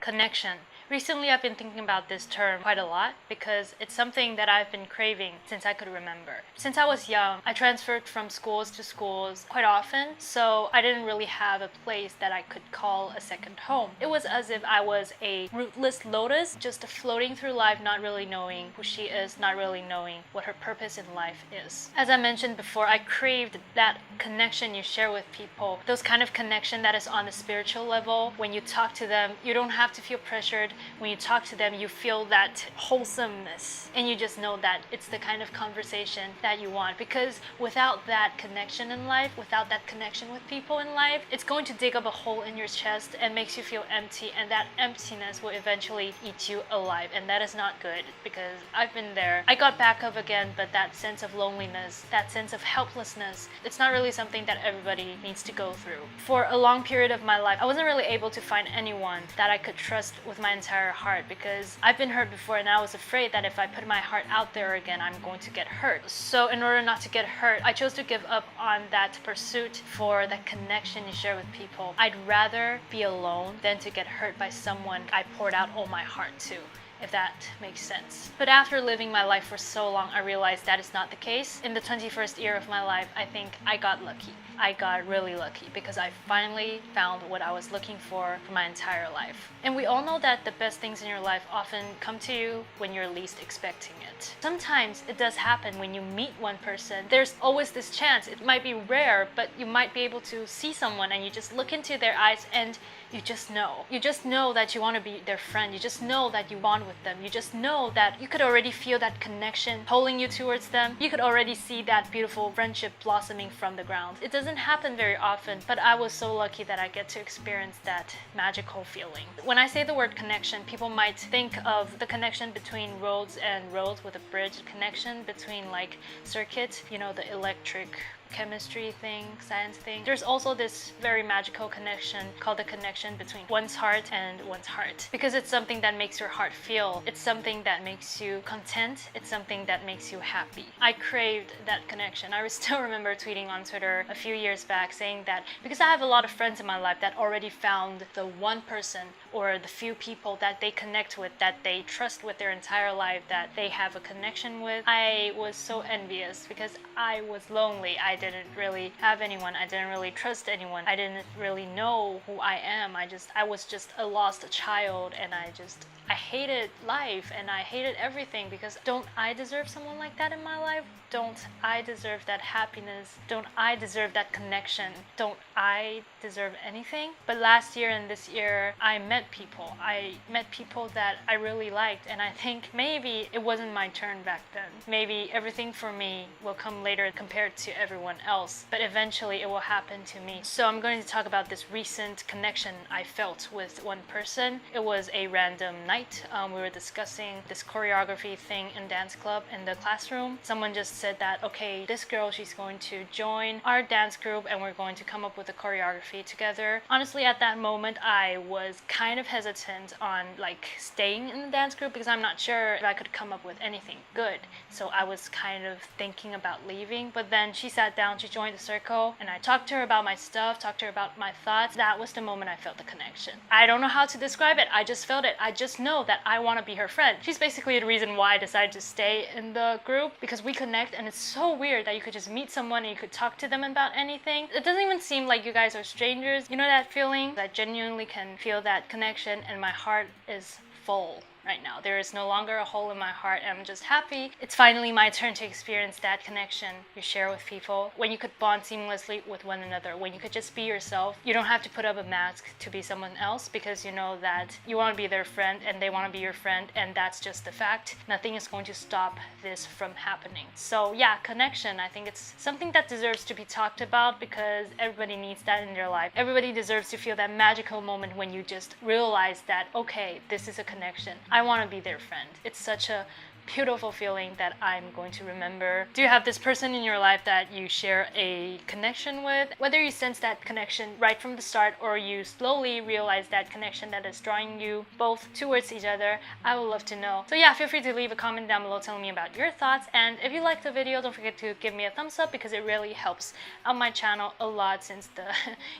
connection. Recently, I've been thinking about this term quite a lot because it's something that I've been craving since I could remember. Since I was young, I transferred from schools to schools quite often, so I didn't really have a place that I could call a second home. It was as if I was a rootless lotus, just floating through life, not really knowing who she is, not really knowing what her purpose in life is. As I mentioned before, I craved that connection you share with people, those kind of connection that is on the spiritual level. When you talk to them, you don't have to feel pressured. When you talk to them, you feel that wholesomeness, and you just know that it's the kind of conversation that you want. Because without that connection in life, without that connection with people in life, it's going to dig up a hole in your chest and makes you feel empty, and that emptiness will eventually eat you alive, and that is not good because I've been there. I got back up again, but that sense of loneliness, that sense of helplessness, it's not really something that everybody needs to go through. For a long period of my life, I wasn't really able to find anyone that I could trust with my entire heart because I've been hurt before, and I was afraid that if I put my heart out there again, I'm going to get hurt. So in order not to get hurt, I chose to give up on that pursuit for that connection you share with people. I'd rather be alone than to get hurt by someone I poured out all my heart to, if that makes sense. But after living my life for so long, I realized that is not the case. In the 21st year of my life, I think I got lucky. I got really lucky because I finally found what I was looking for my entire life. And we all know that the best things in your life often come to you when you're least expecting it. Sometimes it does happen when you meet one person. There's always this chance. It might be rare, but you might be able to see someone and you just look into their eyes and you just know. You just know that you want to be their friend. You just know that you bond with them. You just know that you could already feel that connection pulling you towards them. You could already see that beautiful friendship blossoming from the ground. It doesn't happen very often, but I was so lucky that I get to experience that magical feeling. When I say the word connection, people might think of the connection between roads and roads with a bridge, connection between like circuits, you know, the electric chemistry thing, science thing. There's also this very magical connection called the connection between one's heart and one's heart, because it's something that makes your heart feel. It's something that makes you content. It's something that makes you happy. I craved that connection. I still remember tweeting on Twitter a few years back saying that because I have a lot of friends in my life that already found the one person or the few people that they connect with, that they trust with their entire life, that they have a connection with, I was so envious because I was lonely. I didn't really have anyone. I didn't really trust anyone. I didn't really know who I am. I was just a lost child, and I hated life and I hated everything because don't I deserve someone like that in my life? Don't I deserve that happiness? Don't I deserve that connection? Don't I deserve anything? But last year and this year, I met people. I met people that I really liked, and I think maybe it wasn't my turn back then. Maybe everything for me will come later compared to everyone else, but eventually it will happen to me. So I'm going to talk about this recent connection I felt with one person. It was a random night. We were discussing this choreography thing in dance club in the classroom. Someone just said that, okay, this girl, she's going to join our dance group and we're going to come up with a choreography together. Honestly, at that moment, I was kind of hesitant on like staying in the dance group because I'm not sure if I could come up with anything good. So I was kind of thinking about leaving, but then she sat down, she joined the circle, and I talked to her about my stuff, talked to her about my thoughts. That was the moment I felt the connection. I don't know how to describe it. I just felt it. I just know that I want to be her friend. She's basically the reason why I decided to stay in the group, because we connect, and it's so weird that you could just meet someone and you could talk to them about anything. It doesn't even seem like you guys are strangers. You know that feeling? I genuinely can feel that connection, and my heart is full right now. There is no longer a hole in my heart. I'm just happy. It's finally my turn to experience that connection you share with people, when you could bond seamlessly with one another, when you could just be yourself. You don't have to put up a mask to be someone else because you know that you want to be their friend and they want to be your friend, and that's just the fact. Nothing is going to stop this from happening. So yeah, connection, I think it's something that deserves to be talked about because everybody needs that in their life. Everybody deserves to feel that magical moment when you just realize that, okay, this is a connection. I want to be their friend. It's such a beautiful feeling that I'm going to remember. Do you have this person in your life that you share a connection with? Whether you sense that connection right from the start or you slowly realize that connection that is drawing you both towards each other, I would love to know. So yeah, feel free to leave a comment down below telling me about your thoughts, and if you liked the video, don't forget to give me a thumbs up because it really helps out my channel a lot since the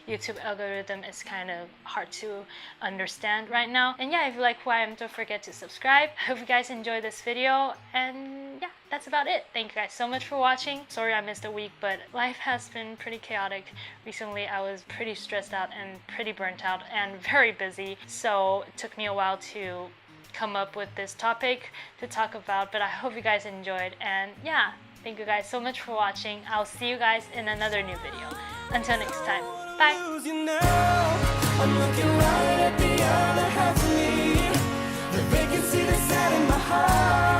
YouTube algorithm is kind of hard to understand right now. And yeah, if you like who I am, don't forget to subscribe. I hope you guys enjoyed this video, and yeah, that's about it. Thank you guys so much for watching. Sorry I missed a week, but life has been pretty chaotic recently. I was pretty stressed out and pretty burnt out and very busy, so it took me a while to come up with this topic to talk about, but I hope you guys enjoyed. And yeah, thank you guys so much for watching. I'll see you guys in another new video. Until next time, bye. I'm looking right at the other half of me. The vacancy that's set in my heart.